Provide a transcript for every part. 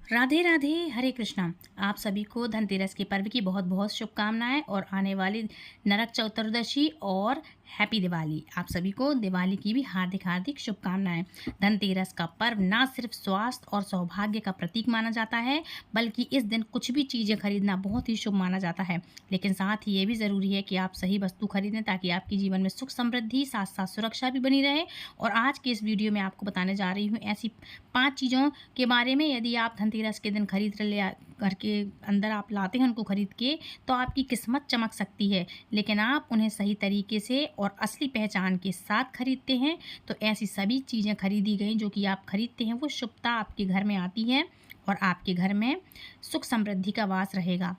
राधे राधे, हरे कृष्णा। आप सभी को धनतेरस के पर्व की बहुत बहुत शुभकामनाएं और आने वाली नरक चतुर्दशी और हैप्पी दिवाली। आप सभी को दिवाली की भी हार्दिक हार्दिक शुभकामनाएं। धनतेरस का पर्व ना सिर्फ स्वास्थ्य और सौभाग्य का प्रतीक माना जाता है, बल्कि इस दिन कुछ भी चीज़ें खरीदना बहुत ही शुभ माना जाता है। लेकिन साथ ही ये भी ज़रूरी है कि आप सही वस्तु खरीदें ताकि आपके जीवन में सुख समृद्धि साथ साथ सुरक्षा भी बनी रहे। और आज के इस वीडियो में आपको बताने जा रही हूँ ऐसी 5 चीज़ों के बारे में। यदि आप धनतेरस के दिन खरीद ले घर के अंदर आप लाते हैं उनको खरीद के, तो आपकी किस्मत चमक सकती है। लेकिन आप उन्हें सही तरीके से और असली पहचान के साथ खरीदते हैं तो ऐसी सभी चीज़ें खरीदी गई जो कि आप खरीदते हैं वो शुभता आपके घर में आती है और आपके घर में सुख समृद्धि का वास रहेगा।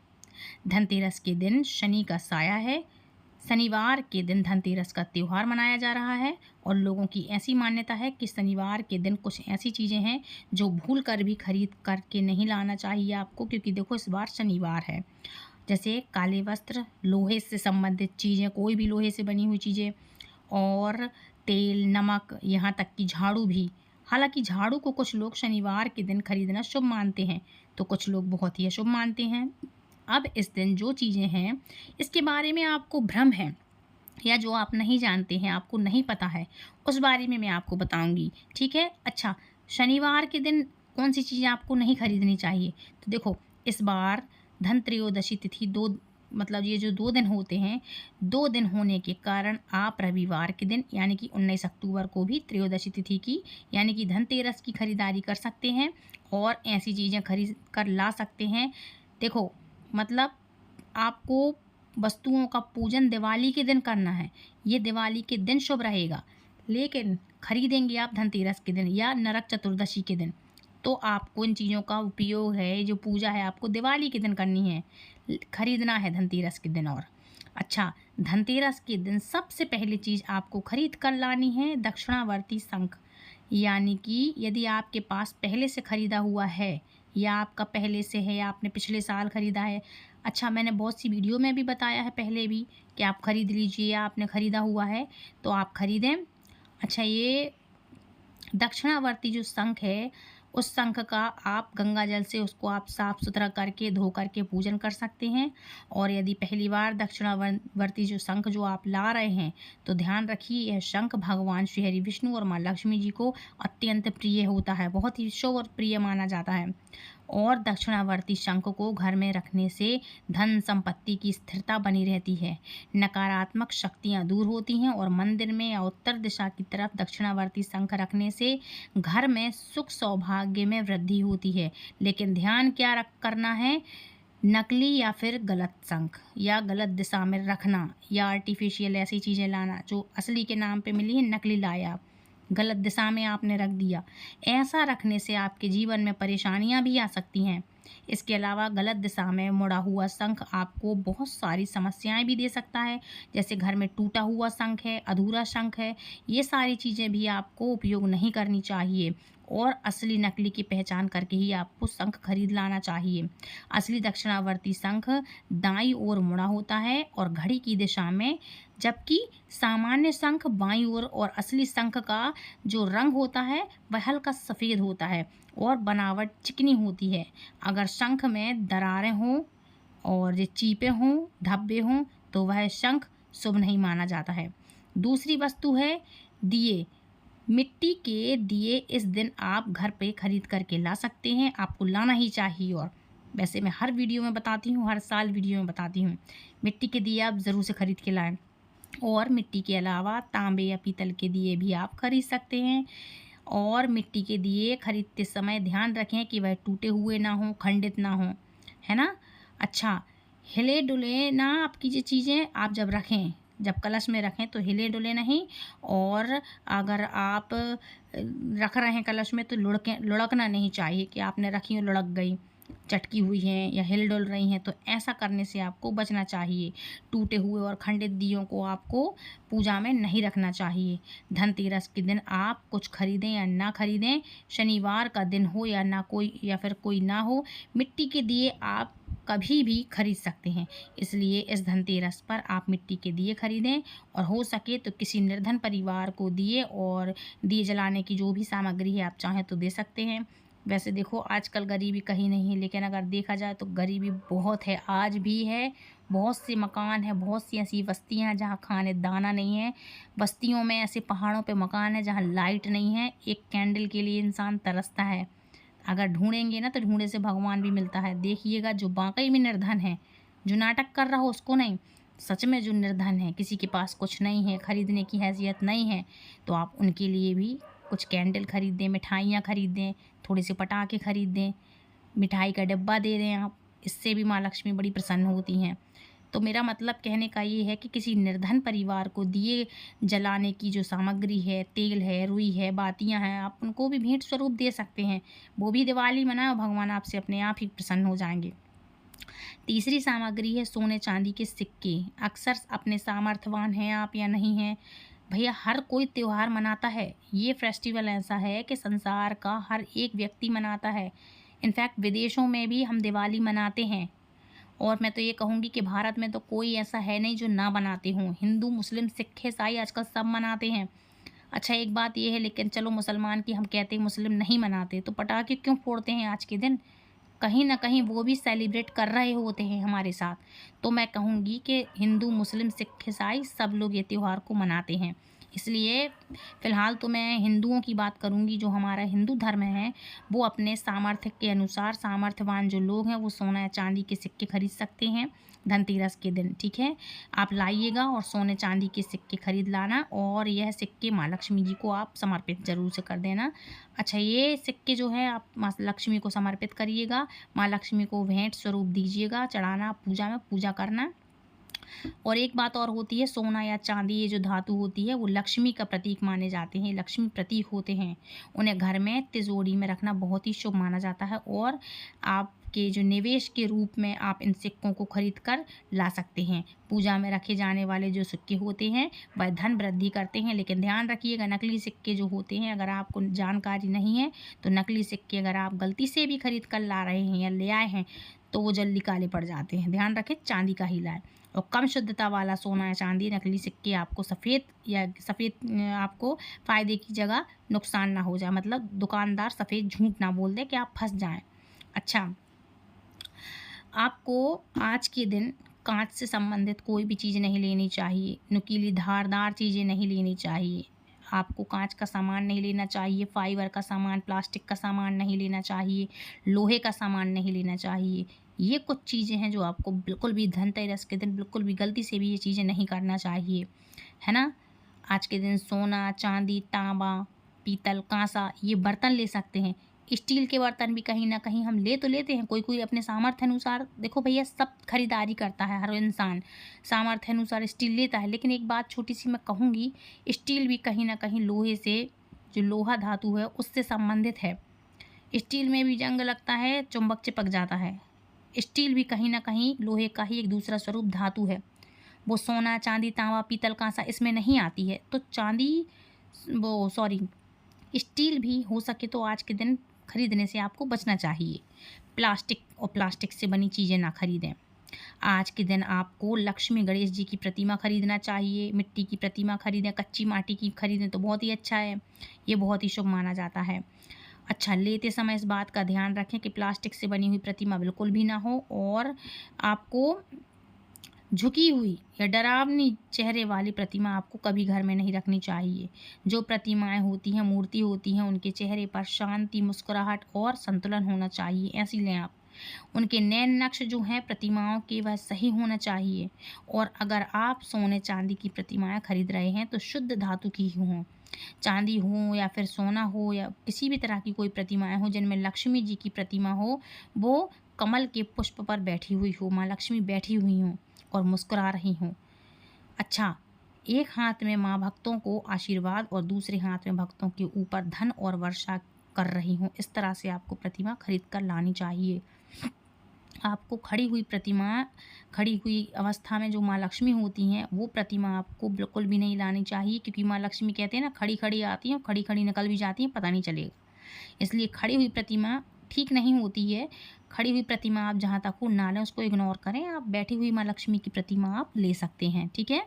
धनतेरस के दिन शनि का साया है। शनिवार के दिन धनतेरस का त्यौहार मनाया जा रहा है और लोगों की ऐसी मान्यता है कि शनिवार के दिन कुछ ऐसी चीज़ें हैं जो भूल कर भी खरीद करके नहीं लाना चाहिए आपको, क्योंकि देखो इस बार शनिवार है। जैसे काले वस्त्र, लोहे से संबंधित चीज़ें, कोई भी लोहे से बनी हुई चीज़ें, और तेल, नमक, यहाँ तक कि झाड़ू भी। हालांकि झाड़ू को कुछ लोग शनिवार के दिन खरीदना शुभ मानते हैं तो कुछ लोग बहुत ही अशुभ मानते हैं। अब इस दिन जो चीज़ें हैं इसके बारे में आपको भ्रम है या जो आप नहीं जानते हैं, आपको नहीं पता है, उस बारे में मैं आपको बताऊंगी। ठीक है? अच्छा, शनिवार के दिन कौन सी चीज़ें आपको नहीं खरीदनी चाहिए? तो देखो, इस बार धन त्रयोदशी तिथि मतलब ये जो 2 दिन होते हैं, 2 दिन होने के कारण आप रविवार के दिन यानी कि 19 अक्टूबर को भी त्रयोदशी तिथि की यानी कि धनतेरस की खरीदारी कर सकते हैं और ऐसी चीज़ें खरीद कर ला सकते हैं। देखो, मतलब आपको वस्तुओं का पूजन दिवाली के दिन करना है, ये दिवाली के दिन शुभ रहेगा। लेकिन खरीदेंगे आप धनतेरस के दिन या नरक चतुर्दशी के दिन, तो आपको इन चीज़ों का उपयोग है, जो पूजा है आपको दिवाली के दिन करनी है, खरीदना है धनतेरस के दिन। और अच्छा, धनतेरस के दिन सबसे पहली चीज़ आपको खरीद कर लानी है दक्षिणावर्ती शंख। यानी कि यदि आपके पास पहले से ख़रीदा हुआ है या आपका पहले से है या आपने पिछले साल ख़रीदा है। अच्छा, मैंने बहुत सी वीडियो में भी बताया है पहले भी कि आप ख़रीद लीजिए, या आपने ख़रीदा हुआ है तो आप ख़रीदें। अच्छा, ये दक्षिणावर्ती जो शंख है, उस शंख का आप गंगा जल से उसको आप साफ़ सुथरा करके धो करके पूजन कर सकते हैं। और यदि पहली बार दक्षिणावर्ती जो शंख जो आप ला रहे हैं, तो ध्यान रखिए यह शंख भगवान श्री हरि विष्णु और माँ लक्ष्मी जी को अत्यंत प्रिय होता है, बहुत ही शुभ और प्रिय माना जाता है। और दक्षिणावर्ती शंख को घर में रखने से धन संपत्ति की स्थिरता बनी रहती है, नकारात्मक शक्तियाँ दूर होती हैं। और मंदिर में या उत्तर दिशा की तरफ दक्षिणावर्ती शंख रखने से घर में सुख सौभाग्य में वृद्धि होती है। लेकिन ध्यान क्या करना है, नकली या फिर गलत शंख या गलत दिशा में रखना या आर्टिफिशियल ऐसी चीज़ें लाना जो असली के नाम पे मिली है, नकली लाया, गलत दिशा में आपने रख दिया, ऐसा रखने से आपके जीवन में परेशानियां भी आ सकती हैं। इसके अलावा गलत दिशा में मुड़ा हुआ शंख आपको बहुत सारी समस्याएं भी दे सकता है, जैसे घर में टूटा हुआ शंख है, अधूरा शंख है, ये सारी चीज़ें भी आपको उपयोग नहीं करनी चाहिए। और असली नकली की पहचान करके ही आपको शंख खरीद लाना चाहिए। असली दक्षिणावर्ती शंख दाईं ओर मुड़ा होता है और घड़ी की दिशा में, जबकि सामान्य शंख बाईं ओर। और असली शंख का जो रंग होता है वह हल्का सफ़ेद होता है और बनावट चिकनी होती है। अगर शंख में दरारें हों और ये चीपे हों, धब्बे हों, तो वह शंख शुभ नहीं माना जाता है। दूसरी वस्तु है दिए। मिट्टी के दिए इस दिन आप घर पे खरीद करके ला सकते हैं, आपको लाना ही चाहिए। और वैसे मैं हर वीडियो में बताती हूँ, हर साल वीडियो में बताती हूँ, मिट्टी के दिए आप ज़रूर से खरीद के लाएं। और मिट्टी के अलावा तांबे या पीतल के दिए भी आप खरीद सकते हैं। और मिट्टी के दिए खरीदते समय ध्यान रखें कि वह टूटे हुए ना हों, खंडित ना हों, है ना? अच्छा, हिले डुले ना आपकी ये चीज़ें आप जब रखें, जब कलश में रखें तो हिले डुले नहीं। और अगर आप रख रहे हैं कलश में तो लुढ़कना नहीं चाहिए कि आपने रखी और लुढ़क गई, चटकी हुई हैं या हिल डुल रही हैं, तो ऐसा करने से आपको बचना चाहिए। टूटे हुए और खंडित दियों को आपको पूजा में नहीं रखना चाहिए। धनतेरस के दिन आप कुछ खरीदें या ना खरीदें, शनिवार का दिन हो या ना कोई या फिर कोई ना हो, मिट्टी के दिए आप कभी भी खरीद सकते हैं। इसलिए इस धनतेरस पर आप मिट्टी के दिए खरीदें और हो सके तो किसी निर्धन परिवार को दिए और दिए जलाने की जो भी सामग्री है आप चाहें तो दे सकते हैं। वैसे देखो आजकल गरीबी कहीं नहीं है, लेकिन अगर देखा जाए तो गरीबी बहुत है, आज भी है। बहुत से मकान हैं, बहुत सी ऐसी बस्तियाँ हैं जहाँ खाने दाना नहीं है। बस्तियों में ऐसे पहाड़ों पे मकान है जहाँ लाइट नहीं है, एक कैंडल के लिए इंसान तरसता है। अगर ढूँढेंगे ना तो ढूँढे से भगवान भी मिलता है। देखिएगा जो वाक़ई में निर्धन है, जो नाटक कर रहा हो उसको नहीं, सच में जो निर्धन है, किसी के पास कुछ नहीं है, खरीदने की हैसियत नहीं है, तो आप उनके लिए भी कुछ कैंडल खरीद दें, मिठाइयाँ खरीद दें, थोड़े से पटाखे खरीद दें, मिठाई का डिब्बा दे दें आप, इससे भी माँ लक्ष्मी बड़ी प्रसन्न होती हैं। तो मेरा मतलब कहने का ये है कि किसी निर्धन परिवार को दिए जलाने की जो सामग्री है, तेल है, रुई है, बातियाँ हैं, आप उनको भी भेंट स्वरूप दे सकते हैं। वो भी दिवाली मनाओ, भगवान आपसे अपने आप ही प्रसन्न हो जाएंगे। तीसरी सामग्री है सोने चांदी के सिक्के। अक्सर अपने सामर्थ्यवान हैं आप या नहीं हैं, भैया हर कोई त्यौहार मनाता है। ये फेस्टिवल ऐसा है कि संसार का हर एक व्यक्ति मनाता है। इनफैक्ट विदेशों में भी हम दिवाली मनाते हैं, और मैं तो ये कहूँगी कि भारत में तो कोई ऐसा है नहीं जो ना बनाते हों। हिंदू, मुस्लिम, सिख, ईसाई आजकल सब मनाते हैं। अच्छा एक बात ये है, लेकिन चलो मुसलमान की हम कहते हैं, मुस्लिम नहीं मनाते, तो पटाखे क्यों फोड़ते हैं आज के दिन? कहीं न कहीं वो भी सेलिब्रेट कर रहे होते हैं हमारे साथ। तो मैं कहूँगी कि हिंदू, मुस्लिम, सिख, ईसाई सब लोग ये त्योहार को मनाते हैं। इसलिए फ़िलहाल तो मैं हिंदुओं की बात करूँगी, जो हमारा हिंदू धर्म है, वो अपने सामर्थ्य के अनुसार, सामर्थ्यवान जो लोग हैं वो सोना या चांदी के सिक्के खरीद सकते हैं धनतेरस के दिन, ठीक है? आप लाइएगा और सोने चांदी के सिक्के खरीद लाना, और यह सिक्के माँ लक्ष्मी जी को आप समर्पित ज़रूर से कर देना। अच्छा ये सिक्के जो है आप माँ लक्ष्मी को समर्पित करिएगा, माँ लक्ष्मी को भेंट स्वरूप दीजिएगा, चढ़ाना, पूजा में पूजा करना। और एक बात और होती है, सोना या चांदी ये जो धातु होती है वो लक्ष्मी का प्रतीक माने जाते हैं, लक्ष्मी प्रतीक होते हैं। उन्हें घर में तिजोरी में रखना बहुत ही शुभ माना जाता है, और आपके जो निवेश के रूप में आप इन सिक्कों को खरीद कर ला सकते हैं। पूजा में रखे जाने वाले जो सिक्के होते हैं वह धन वृद्धि करते हैं, लेकिन ध्यान रखिएगा नकली सिक्के जो होते हैं, अगर आपको जानकारी नहीं है तो नकली सिक्के अगर आप गलती से भी खरीद कर ला रहे हैं या ले आए हैं तो वो जल्दी काले पड़ जाते हैं। ध्यान रखें, चांदी का ही लाएं। और कम शुद्धता वाला सोना या चांदी, नकली सिक्के आपको सफ़ेद आपको फ़ायदे की जगह नुकसान ना हो जाए, मतलब दुकानदार सफ़ेद झूठ ना बोल दे कि आप फंस जाएं। अच्छा, आपको आज के दिन कांच से संबंधित कोई भी चीज़ नहीं लेनी चाहिए, नुकीली धारदार चीज़ें नहीं लेनी चाहिए। आपको कांच का सामान नहीं लेना चाहिए, फाइबर का सामान, प्लास्टिक का सामान नहीं लेना चाहिए, लोहे का सामान नहीं लेना चाहिए। ये कुछ चीज़ें हैं जो आपको बिल्कुल भी धनतेरस के दिन बिल्कुल भी गलती से भी ये चीज़ें नहीं करना चाहिए, है ना? आज के दिन सोना, चांदी, तांबा, पीतल, कांसा ये बर्तन ले सकते हैं। स्टील के बर्तन भी कहीं न कहीं हम ले तो लेते हैं, कोई-कोई अपने सामर्थ्य अनुसार, देखो भैया सब खरीदारी करता है, हर इंसान सामर्थ्य अनुसार स्टील लेता है। लेकिन एक बात छोटी-सी मैं कहूँगी, स्टील भी कहीं न कहीं लोहे से, जो लोहा धातु है उससे संबंधित है। स्टील में भी जंग लगता है, चुंबक चिपक जाता है। स्टील भी कहीं न कहीं लोहे का ही एक दूसरा स्वरूप धातु है। वो सोना, चांदी, तांबा, पीतल, कांसा इसमें नहीं आती है। तो स्टील भी हो सके तो आज के दिन खरीदने से आपको बचना चाहिए। प्लास्टिक से बनी चीज़ें ना खरीदें। आज के दिन आपको लक्ष्मी गणेश जी की प्रतिमा खरीदना चाहिए, मिट्टी की प्रतिमा खरीदें, कच्ची माटी की खरीदें तो बहुत ही अच्छा है, ये बहुत ही शुभ माना जाता है। अच्छा, लेते समय इस बात का ध्यान रखें कि प्लास्टिक से बनी हुई प्रतिमा बिल्कुल भी ना हो, और आपको झुकी हुई या डरावनी चेहरे वाली प्रतिमा आपको कभी घर में नहीं रखनी चाहिए। जो प्रतिमाएं होती हैं, मूर्ति होती हैं, उनके चेहरे पर शांति, मुस्कुराहट और संतुलन होना चाहिए, ऐसी लें आप। उनके नैन नक्श जो हैं प्रतिमाओं के वह सही होना चाहिए। और अगर आप सोने चांदी की प्रतिमाएं खरीद रहे हैं तो शुद्ध धातु की ही हों, चांदी हो या फिर सोना हो या किसी भी तरह की कोई प्रतिमाएं हो जिनमें लक्ष्मी जी की प्रतिमा हो, वो कमल के पुष्प पर बैठी हुई हो, माँ लक्ष्मी बैठी हुई हों और मुस्कुरा रही हों। अच्छा, एक हाथ में माँ भक्तों को आशीर्वाद और दूसरे हाथ में भक्तों के ऊपर धन और वर्षा कर रही हों, इस तरह से आपको प्रतिमा खरीद कर लानी चाहिए। आपको खड़ी हुई अवस्था में जो माँ लक्ष्मी होती हैं वो प्रतिमा आपको बिल्कुल भी नहीं लानी चाहिए, क्योंकि माँ लक्ष्मी कहते हैं ना, खड़ी खड़ी आती हैं, खड़ी खड़ी निकल भी जाती हैं, पता नहीं चलेगा। इसलिए खड़ी हुई प्रतिमा ठीक नहीं होती है। खड़ी हुई प्रतिमा आप जहाँ तक हो ना लें, उसको इग्नोर करें। आप बैठी हुई माँ लक्ष्मी की प्रतिमा आप ले सकते हैं, ठीक है।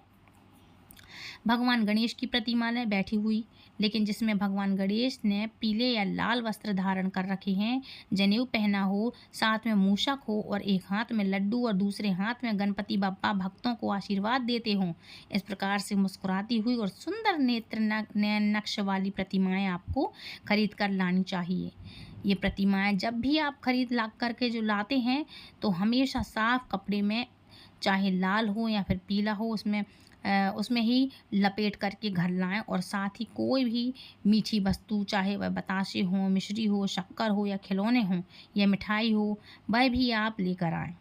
भगवान गणेश की प्रतिमा है बैठी हुई, लेकिन जिसमें भगवान गणेश ने पीले या लाल वस्त्र धारण कर रखे हैं, जनेऊ पहना हो, साथ में मूषक हो और एक हाथ में लड्डू और दूसरे हाथ में गणपति बप्पा भक्तों को आशीर्वाद देते हों। इस प्रकार से मुस्कुराती हुई और सुंदर नेत्र नयन नक्श वाली प्रतिमाएं आपको खरीद कर लानी चाहिए। ये प्रतिमाएं जब भी आप खरीद ला करके जो लाते हैं, तो हमेशा साफ कपड़े में, चाहे लाल हो या फिर पीला हो, उसमें ही लपेट करके घर लाएं। और साथ ही कोई भी मीठी वस्तु, चाहे वह बताशे हों, मिश्री हो, शक्कर हो या खिलौने हों या मिठाई हो, वह भी आप लेकर आएं।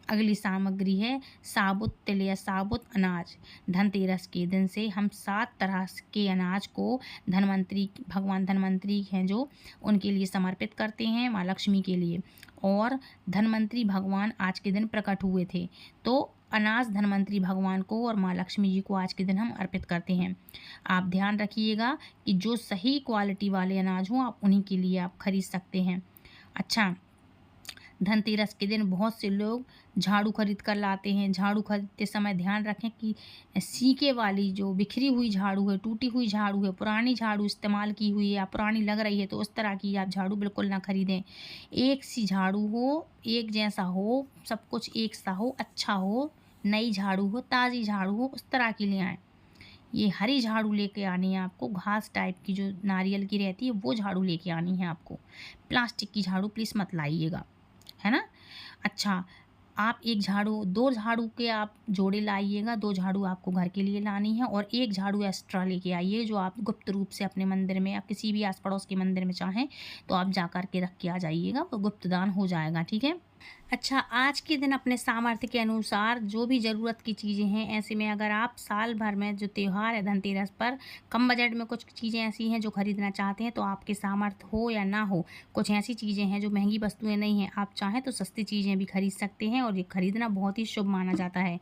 अगली सामग्री है साबुत तिल या साबुत अनाज। धनतेरस के दिन से हम 7 तरह के अनाज को भगवान धनवंतरी हैं जो, उनके लिए समर्पित करते हैं, माँ लक्ष्मी के लिए। और धनवंतरी भगवान आज के दिन प्रकट हुए थे, तो अनाज धनवंतरी भगवान को और माँ लक्ष्मी जी को आज के दिन हम अर्पित करते हैं। आप ध्यान रखिएगा कि जो सही क्वालिटी वाले अनाज हों, आप उन्हीं के लिए आप खरीद सकते हैं। अच्छा, धनतेरस के दिन बहुत से लोग झाड़ू खरीद कर लाते हैं। झाड़ू खरीदते समय ध्यान रखें कि सीके वाली जो बिखरी हुई झाड़ू है, टूटी हुई झाड़ू है, पुरानी झाड़ू इस्तेमाल की हुई है या पुरानी लग रही है, तो उस तरह की आप झाड़ू बिल्कुल ना खरीदें। एक सी झाड़ू हो, एक जैसा हो, सब कुछ एक सा हो, अच्छा हो, नई झाड़ू हो, ताज़ी झाड़ू हो, उस तरह की ले आएँ। ये हरी झाड़ू लेके आनी है आपको, घास टाइप की जो नारियल की रहती है वो झाड़ू लेके आनी है आपको। प्लास्टिक की झाड़ू प्लीज़ मत लाइएगा, है ना। अच्छा, आप 2 झाड़ू के आप जोड़े लाइएगा। 2 झाड़ू आपको घर के लिए लानी है और 1 झाड़ू एक्स्ट्रा लेके आइए, जो आप गुप्त रूप से अपने मंदिर में या किसी भी आस पड़ोस के मंदिर में चाहें तो आप जा कर के रख के आ जाइएगा, वो गुप्त दान हो जाएगा, ठीक है। अच्छा, आज के दिन अपने सामर्थ्य के अनुसार जो भी ज़रूरत की चीज़ें हैं, ऐसे में अगर आप साल भर में जो त्यौहार है धनतेरस पर कम बजट में कुछ चीज़ें ऐसी हैं जो खरीदना चाहते हैं, तो आपके सामर्थ्य हो या ना हो, कुछ ऐसी चीज़ें हैं जो महंगी वस्तुएं नहीं हैं, आप चाहें तो सस्ती चीज़ें भी खरीद सकते हैं और ये खरीदना बहुत ही शुभ माना जाता है।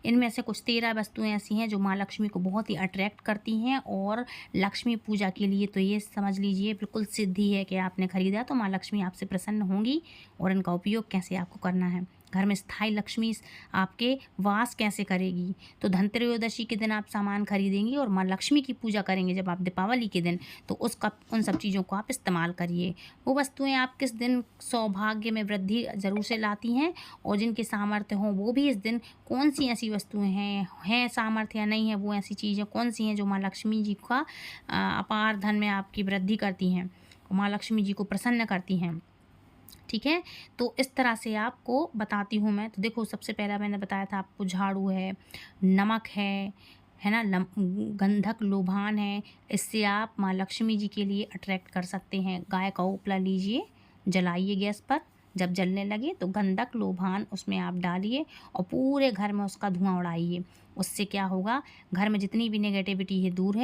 इनमें से कुछ 13 वस्तुएं ऐसी हैं जो माँ लक्ष्मी को बहुत ही अट्रैक्ट करती हैं और लक्ष्मी पूजा के लिए तो ये समझ लीजिए बिल्कुल सिद्धि है कि आपने खरीदा तो माँ लक्ष्मी आपसे प्रसन्न होंगी। और इनका उपयोग कैसे आपको करना है, घर में स्थायी लक्ष्मी आपके वास कैसे करेगी, तो धनत्रयोदशी के दिन आप सामान खरीदेंगे और माँ लक्ष्मी की पूजा करेंगे जब आप दीपावली के दिन, तो उन सब चीज़ों को आप इस्तेमाल करिए। वो वस्तुएं आप किस दिन सौभाग्य में वृद्धि ज़रूर से लाती हैं, और जिनके सामर्थ्य हों वो भी इस दिन कौन सी ऐसी वस्तुएं हैं सामर्थ्य या नहीं है, वो ऐसी चीज़ें कौन सी हैं जो माँ लक्ष्मी जी का अपार धन में आपकी वृद्धि करती हैं, माँ लक्ष्मी जी को प्रसन्न करती हैं, ठीक है। तो इस तरह से आपको बताती हूँ मैं। तो देखो, सबसे पहला मैंने बताया था आपको झाड़ू है, नमक है ना, गंधक लोभान है। इससे आप माँ लक्ष्मी जी के लिए अट्रैक्ट कर सकते हैं। गाय का उपला लीजिए, जलाइए गैस पर, जब जलने लगे तो गंधक लोभान उसमें आप डालिए और पूरे घर में उसका धुआं उड़ाइए। उससे क्या होगा, घर में जितनी भी नेगेटिविटी है दूर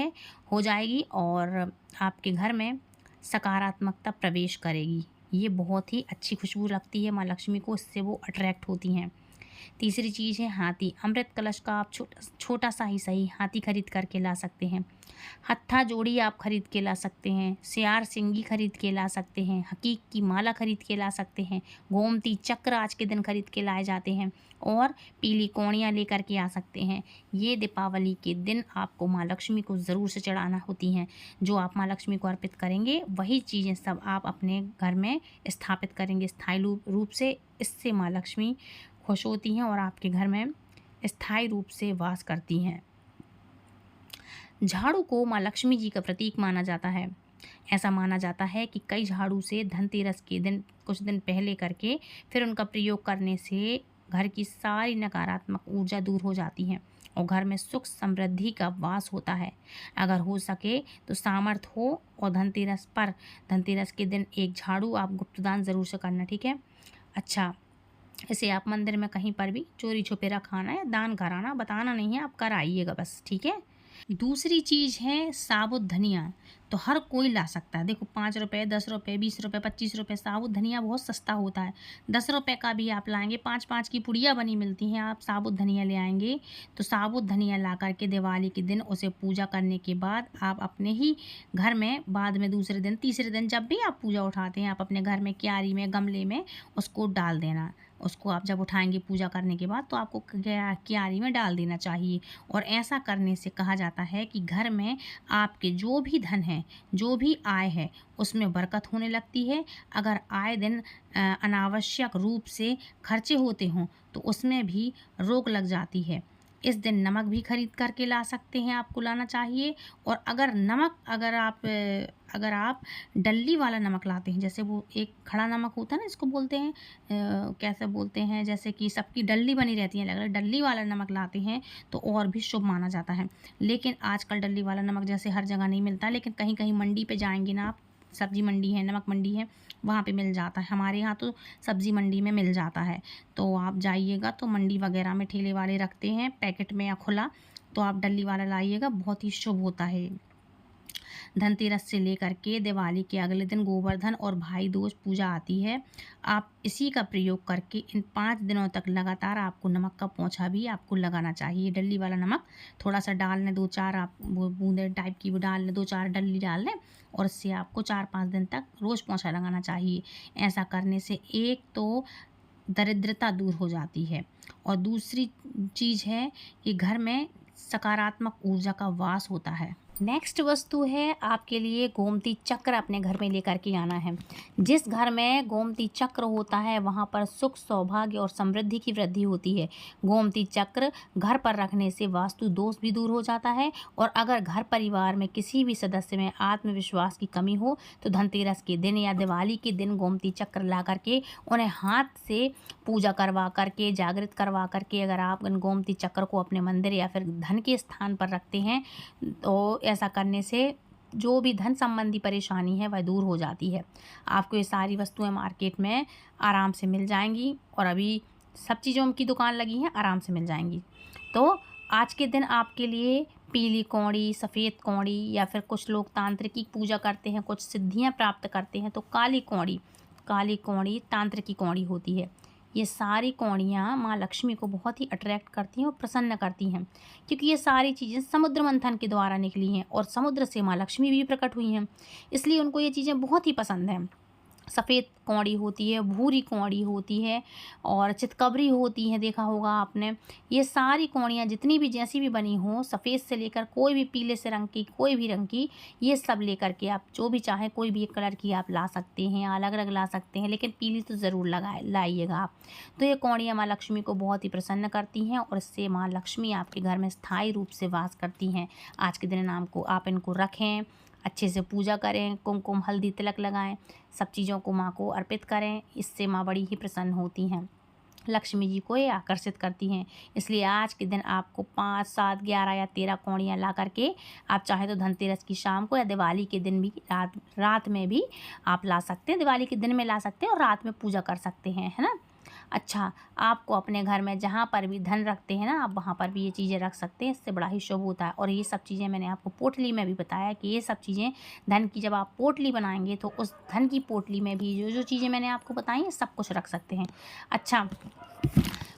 हो जाएगी और आपके घर में सकारात्मकता प्रवेश करेगी। ये बहुत ही अच्छी खुशबू लगती है माँ लक्ष्मी को, इससे वो अट्रैक्ट होती हैं। तीसरी चीज़ है हाथी। अमृत कलश का आप छोटा सा ही सही हाथी खरीद करके ला सकते हैं। हत्था जोड़ी आप खरीद के ला सकते हैं। सियार सिंगी खरीद के ला सकते हैं। हकीक की माला खरीद के ला सकते हैं। गोमती चक्र आज के दिन खरीद के लाए जाते हैं और पीली कौड़ियाँ लेकर के आ सकते हैं। ये दीपावली के दिन आपको माँ लक्ष्मी को ज़रूर से चढ़ाना होती हैं। जो आप माँ लक्ष्मी को अर्पित करेंगे वही चीज़ें सब आप अपने घर में स्थापित करेंगे स्थायी रूप से। इससे माँ लक्ष्मी खुश होती हैं और आपके घर में स्थायी रूप से वास करती हैं। झाड़ू को माँ लक्ष्मी जी का प्रतीक माना जाता है। ऐसा माना जाता है कि कई झाड़ू से धनतेरस के दिन कुछ दिन पहले करके फिर उनका प्रयोग करने से घर की सारी नकारात्मक ऊर्जा दूर हो जाती है और घर में सुख समृद्धि का वास होता है। अगर हो सके तो सामर्थ्य हो और धनतेरस के दिन एक झाड़ू आप गुप्तदान ज़रूर से करना, ठीक है। अच्छा, इसे आप मंदिर में कहीं पर भी चोरी छुपे रखाना है, दान कराना, बताना नहीं है, आप कराइएगा बस, ठीक है। दूसरी चीज़ है साबुत धनिया। तो हर कोई ला सकता है। देखो, 5 रुपये, 10 रुपये, 20 रुपये, 25 रुपये साबुत धनिया बहुत सस्ता होता है। 10 रुपये का भी आप लाएंगे, 5-5 की पुड़िया बनी मिलती हैं, आप साबुत धनिया ले आएंगे। तो साबुत धनिया ला करके दिवाली के दिन उसे पूजा करने के बाद आप अपने ही घर में बाद में तीसरे दिन जब भी आप पूजा उठाते हैं, आप अपने घर में क्यारी में, गमले में उसको डाल देना। उसको आप जब उठाएंगे पूजा करने के बाद तो आपको क्यारी में डाल देना चाहिए। और ऐसा करने से कहा जाता है कि घर में आपके जो भी धन है, जो भी आय है, उसमें बरकत होने लगती है। अगर आए दिन अनावश्यक रूप से खर्चे होते हों तो उसमें भी रोक लग जाती है। इस दिन नमक भी खरीद करके ला सकते हैं, आपको लाना चाहिए। और अगर आप डल्ली वाला नमक लाते हैं, जैसे वो एक खड़ा नमक होता है ना, इसको बोलते हैं कैसे बोलते हैं, जैसे कि सबकी डल्ली बनी रहती है, अगर डल्ली वाला नमक लाते हैं तो और भी शुभ माना जाता है। लेकिन आजकल डल्ली वाला नमक जैसे हर जगह नहीं मिलता, लेकिन कहीं कहीं मंडी पे जाएंगे ना आप, सब्जी मंडी है, नमक मंडी है, वहाँ पे मिल जाता है। हमारे यहाँ तो सब्जी मंडी में मिल जाता है। तो आप जाइएगा तो मंडी वगैरह में ठेले वाले रखते हैं पैकेट में या खुला, तो आप डल्ली वाला लाइएगा, बहुत ही शुभ होता है। धनतेरस से लेकर के दिवाली के अगले दिन गोवर्धन और भाई दूज पूजा आती है। आप इसी का प्रयोग करके इन 5 दिनों तक लगातार आपको नमक का पोंछा भी आपको लगाना चाहिए। डल्ली वाला नमक थोड़ा सा डाल लें, 2-4 आप वो बूंदे टाइप की वो डाल लें, 2-4 डल्ली डाल लें, और इससे आपको 4-5 दिन तक रोज़ पोंछा लगाना चाहिए। ऐसा करने से एक तो दरिद्रता दूर हो जाती है, और दूसरी चीज़ है कि घर में सकारात्मक ऊर्जा का वास होता है। नेक्स्ट वस्तु है आपके लिए गोमती चक्र, अपने घर में लेकर के आना है। जिस घर में गोमती चक्र होता है वहाँ पर सुख, सौभाग्य और समृद्धि की वृद्धि होती है। गोमती चक्र घर पर रखने से वास्तु दोष भी दूर हो जाता है। और अगर घर परिवार में किसी भी सदस्य में आत्मविश्वास की कमी हो तो धनतेरस के दिन या दिवाली के दिन गोमती चक्र ला करके उन्हें हाथ से पूजा करवा करके, जागृत करवा करके, अगर आप इन गोमती चक्र को अपने मंदिर या फिर धन के स्थान पर रखते हैं तो ऐसा करने से जो भी धन संबंधी परेशानी है वह दूर हो जाती है। आपको ये सारी वस्तुएं मार्केट में आराम से मिल जाएंगी, और अभी सब चीज़ों की दुकान लगी हैं, आराम से मिल जाएंगी। तो आज के दिन आपके लिए पीली कौड़ी, सफ़ेद कौड़ी, या फिर कुछ लोग तांत्रिक की पूजा करते हैं, कुछ सिद्धियां प्राप्त करते हैं, तो काली कौड़ी तांत्रिक की कौड़ी होती है। ये सारी कौड़ियाँ माँ लक्ष्मी को बहुत ही अट्रैक्ट करती हैं और प्रसन्न करती हैं, क्योंकि ये सारी चीज़ें समुद्र मंथन के द्वारा निकली हैं और समुद्र से माँ लक्ष्मी भी प्रकट हुई हैं, इसलिए उनको ये चीज़ें बहुत ही पसंद हैं। सफ़ेद कौड़ी होती है, भूरी कौड़ी होती है, और चितकबरी होती है, देखा होगा आपने। ये सारी कौड़ियाँ जितनी भी जैसी भी बनी हो, सफ़ेद से लेकर कोई भी पीले से रंग की, कोई भी रंग की, ये सब लेकर के आप जो भी चाहें कोई भी एक कलर की आप ला सकते हैं, अलग अलग ला सकते हैं, लेकिन पीली तो ज़रूर लाइएगा आप। तो ये कौड़ियाँ माँ लक्ष्मी को बहुत ही प्रसन्न करती हैं, और इससे माँ लक्ष्मी आपके घर में स्थायी रूप से वास करती हैं। आज के दिन आप इनको रखें, अच्छे से पूजा करें, कुमकुम हल्दी तिलक लगाएं, सब चीज़ों को माँ को अर्पित करें। इससे माँ बड़ी ही प्रसन्न होती हैं, लक्ष्मी जी को ये आकर्षित करती हैं। इसलिए आज के दिन आपको 5, 7, 11 या 13 कौड़ियाँ ला करके आप चाहे तो धनतेरस की शाम को या दिवाली के दिन भी रात में भी आप ला सकते हैं। दिवाली के दिन में ला सकते हैं और रात में पूजा कर सकते हैं, है ना। अच्छा, आपको अपने घर में जहाँ पर भी धन रखते हैं ना, आप वहाँ पर भी ये चीज़ें रख सकते हैं, इससे बड़ा ही शुभ होता है। और ये सब चीज़ें मैंने आपको पोटली में भी बताया कि ये सब चीज़ें धन की जब आप पोटली बनाएंगे तो उस धन की पोटली में भी जो जो चीज़ें मैंने आपको बताई हैं सब कुछ रख सकते हैं। अच्छा,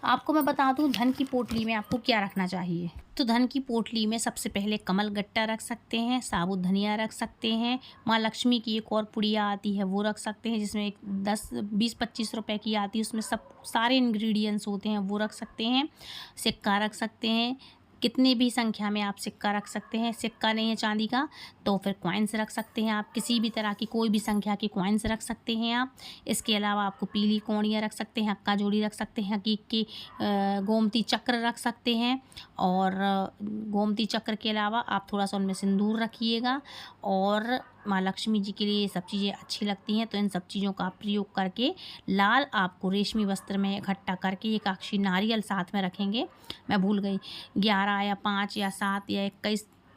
आपको मैं बता दूं धन की पोटली में आपको क्या रखना चाहिए। तो धन की पोटली में सबसे पहले कमल गट्टा रख सकते हैं, साबुत धनिया रख सकते हैं, माँ लक्ष्मी की एक और पुड़िया आती है वो रख सकते हैं, जिसमें 10-20-25 रुपए की आती है, उसमें सब सारे इंग्रेडिएंट्स होते हैं, वो रख सकते हैं। सिक्का रख सकते हैं, कितनी भी संख्या में आप सिक्का रख सकते हैं। सिक्का नहीं है चांदी का तो फिर कॉइन्स रख सकते हैं, आप किसी भी तरह की कोई भी संख्या की कॉइन्स रख सकते हैं आप। इसके अलावा आपको पीली कौड़ियाँ रख सकते हैं, हक्का जोड़ी रख सकते हैं, हकीक के गोमती चक्र रख सकते हैं, और गोमती चक्र के अलावा आप थोड़ा सा उनमें सिंदूर रखिएगा। और माँ लक्ष्मी जी के लिए ये सब चीज़ें अच्छी लगती हैं, तो इन सब चीज़ों का आप प्रयोग करके लाल आपको रेशमी वस्त्र में इकट्ठा करके एक अक्षी नारियल साथ में रखेंगे। मैं भूल गई, 11 या 5 या 7 या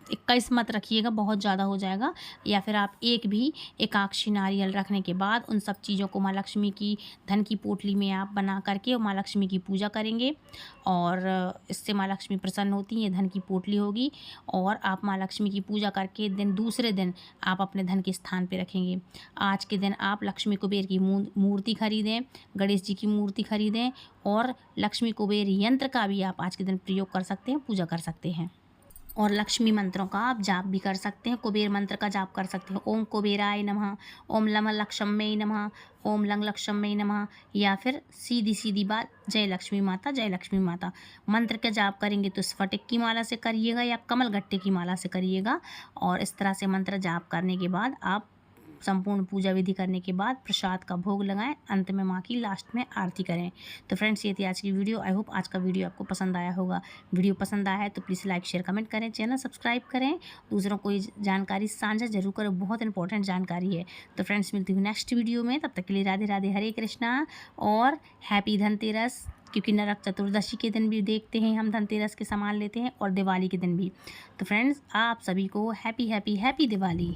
21 मत रखिएगा, बहुत ज़्यादा हो जाएगा। या फिर आप एक भी एकाक्षी नारियल रखने के बाद उन सब चीज़ों को माँ लक्ष्मी की धन की पोटली में आप बना करके माँ लक्ष्मी की पूजा करेंगे, और इससे माँ लक्ष्मी प्रसन्न होती हैं। ये धन की पोटली होगी, और आप माँ लक्ष्मी की पूजा करके दूसरे दिन आप अपने धन के स्थान पे रखेंगे। आज के दिन आप लक्ष्मी कुबेर की मूर्ति खरीदें, गणेश जी की मूर्ति खरीदें, और लक्ष्मी कुबेर यंत्र का भी आप आज के दिन प्रयोग कर सकते हैं, पूजा कर सकते हैं। और लक्ष्मी मंत्रों का आप जाप भी कर सकते हैं। कुबेर मंत्र का जाप कर सकते हैं, ओम कुबेराय नमः, ओम लम लक्ष्म्यै नमः, ओम लंग लक्ष्म्यै नमः, या फिर सीधी सीधी बात, जय लक्ष्मी माता, जय लक्ष्मी माता। मंत्र का जाप करेंगे तो स्फटिक की माला से करिएगा या कमल गट्टे की माला से करिएगा। और इस तरह से मंत्र जाप करने के बाद आप संपूर्ण पूजा विधि करने के बाद प्रसाद का भोग लगाएं, अंत में माँ की लास्ट में आरती करें। तो फ्रेंड्स, ये थी आज की वीडियो। आई होप आज का वीडियो आपको पसंद आया होगा। वीडियो पसंद आया है तो प्लीज़ लाइक शेयर कमेंट करें, चैनल सब्सक्राइब करें, दूसरों को ये जानकारी साझा जरूर करें, बहुत इंपॉर्टेंट जानकारी है। तो फ्रेंड्स, मिलती हूँ नेक्स्ट वीडियो में, तब तक के लिए राधे राधे, हरे कृष्णा और हैप्पी धनतेरस। क्योंकि नरक चतुर्दशी के दिन भी देखते हैं हम धनतेरस के सामान लेते हैं, और दिवाली के दिन भी। तो फ्रेंड्स, आप सभी को हैप्पी हैप्पी हैप्पी दिवाली।